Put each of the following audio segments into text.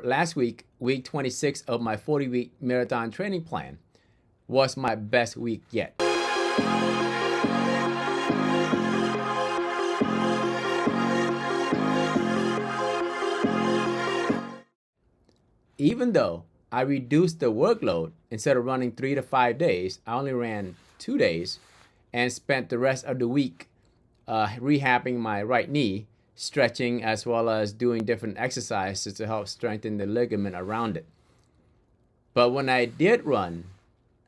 Last week, week 26 of my 40-week marathon training plan was my best week yet. Even though I reduced the workload, instead of running 3 to 5 days, I only ran 2 days and spent the rest of the week rehabbing my right knee, stretching, as well as doing different exercises to help strengthen the ligament around it. But when I did run,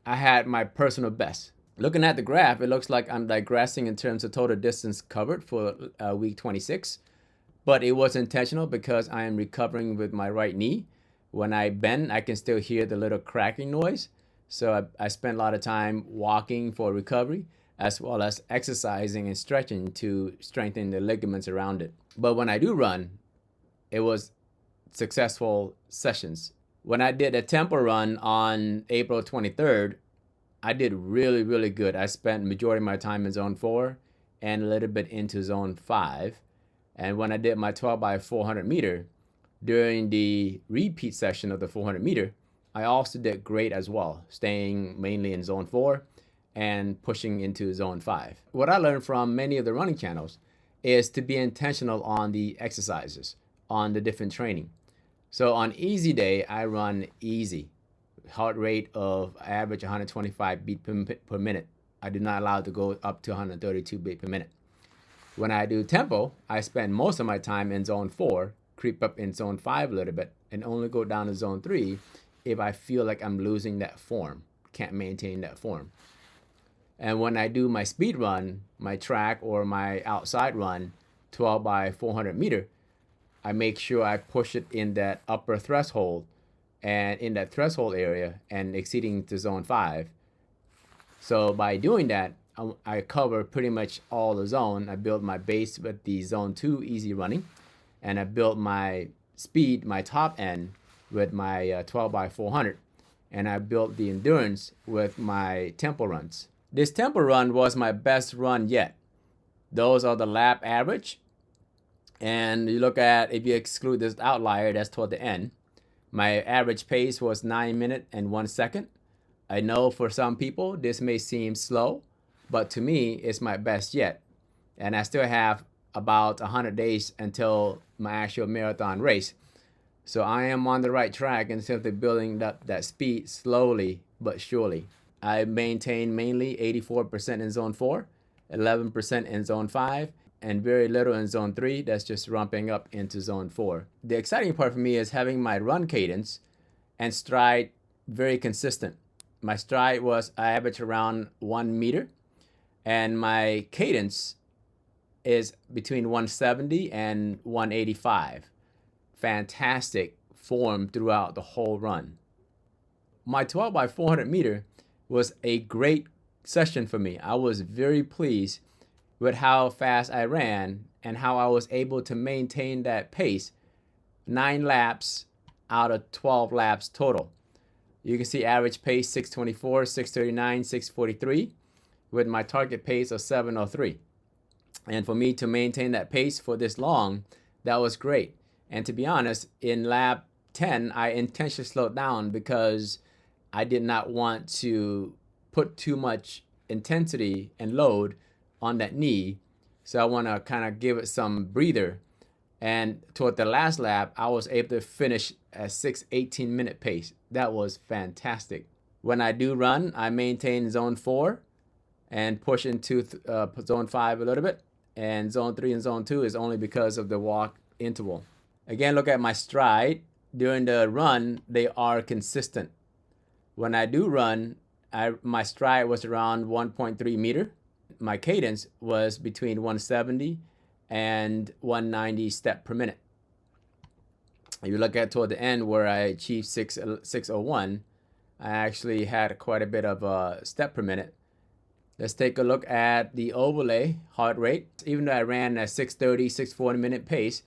I had my personal best. Looking at the graph, it looks like I'm digressing in terms of total distance covered for week 26, but it was intentional because I am recovering with my right knee. When I bend, I can still hear the little cracking noise. So I spent a lot of time walking for recovery, as well as exercising and stretching to strengthen the ligaments around it. But when I do run, it was successful sessions. When I did a tempo run on April 23rd, I did really good. I spent majority of my time in zone 4 and a little bit into zone 5. And when I did my 12 by 400 meter, during the repeat session of the 400 meter, I also did great as well, staying mainly in zone 4 and pushing into zone 5. What I learned from many of the running channels is to be intentional on the exercises, on the different training. So on easy day, I run easy, heart rate of average 125 beat per minute. I do not allow it to go up to 132 beat per minute. When I do tempo, I spend most of my time in zone 4, creep up in zone 5 a little bit, and only go down to zone 3 if I feel like I'm losing that form, can't maintain that form. And when I do my speed run, my track or my outside run, 12 by 400 meter, I make sure I push it in that upper threshold and in that threshold area and exceeding to zone 5. So by doing that, I cover pretty much all the zone. I build my base with the zone 2 easy running, and I built my speed, my top end, with my 12 by 400, and I built the endurance with my tempo runs. This tempo run was my best run yet. Those are the lap average, and you look at, if you exclude this outlier that's toward the end, my average pace was 9 minutes and 1 second. I know for some people this may seem slow, but to me it's my best yet, and I still have about 100 days until my actual marathon race. So I am on the right track and simply building up that speed slowly but surely. I maintain mainly 84% in zone 4, 11% in zone 5, and very little in zone 3. That's just ramping up into zone 4. The exciting part for me is having my run cadence and stride very consistent. My stride was, I average around 1 meter, and my cadence is between 170 and 185. Fantastic form throughout the whole run. My 12 by 400 meter was a great session for me. I was very pleased with how fast I ran and how I was able to maintain that pace 9 laps out of 12 laps total. You can see average pace 624, 639, 643 with my target pace of 703. And for me to maintain that pace for this long, that was great. And to be honest, in lap 10, I intentionally slowed down because I did not want to put too much intensity and load on that knee. So I want to kind of give it some breather. And toward the last lap, I was able to finish at 6:18-minute pace. That was fantastic. When I do run, I maintain zone 4 and push into zone 5 a little bit. And zone 3 and zone 2 is only because of the walk interval. Again, look at my stride. During the run, they are consistent. When I do run, my stride was around 1.3 meter. My cadence was between 170 and 190 step per minute. If you look at toward the end where I achieved 601, I actually had quite a bit of a step per minute. Let's take a look at the overlay heart rate. Even though I ran at 630, 640 minute pace,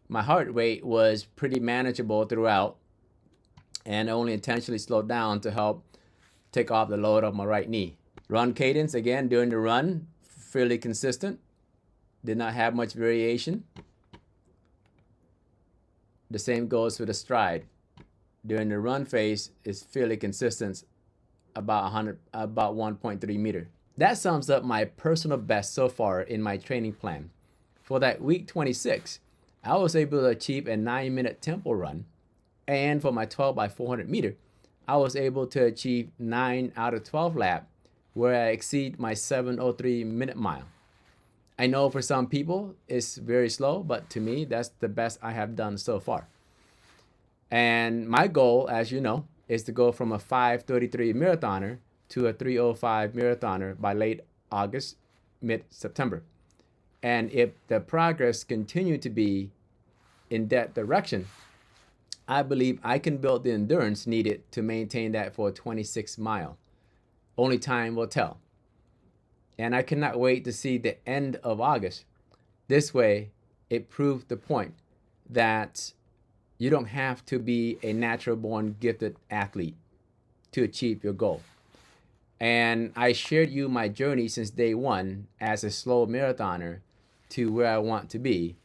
my heart rate was pretty manageable throughout, and only intentionally slowed down to help take off the load of my right knee. Run cadence, again, during the run, fairly consistent. Did not have much variation. The same goes for the stride. during the run phase is fairly consistent, about 1.3 meter. That sums up my personal best so far in my training plan. For that week 26, I was able to achieve a 9-minute tempo run, and for my 12 by 400 meter, I was able to achieve 9 out of 12 lap, where I exceed my 7:03 minute mile. I know for some people it's very slow, but to me that's the best I have done so far. And my goal, as you know, is to go from a 5:33 marathoner to a 3:05 marathoner by late August, mid-September. And if the progress continue to be in that direction, I believe I can build the endurance needed to maintain that for a 26 mile. Only time will tell. And I cannot wait to see the end of August. This way, it proved the point that you don't have to be a natural born gifted athlete to achieve your goal. And I shared you my journey since day one as a slow marathoner to where I want to be,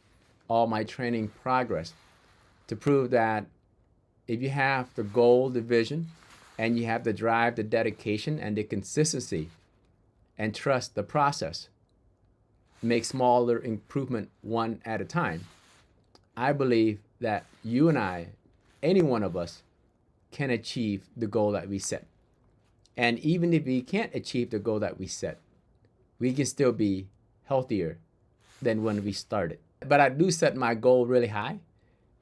all my training progress, to prove that if you have the goal, the vision, and you have the drive, the dedication, and the consistency, and trust the process, make smaller improvement one at a time, I believe that you and I, any one of us, can achieve the goal that we set. And even if we can't achieve the goal that we set, we can still be healthier than when we started. But I do set my goal really high,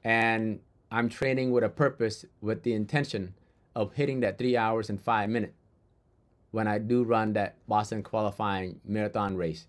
and I'm training with a purpose, with the intention of hitting that 3 hours and 5 minutes when I do run that Boston qualifying marathon race.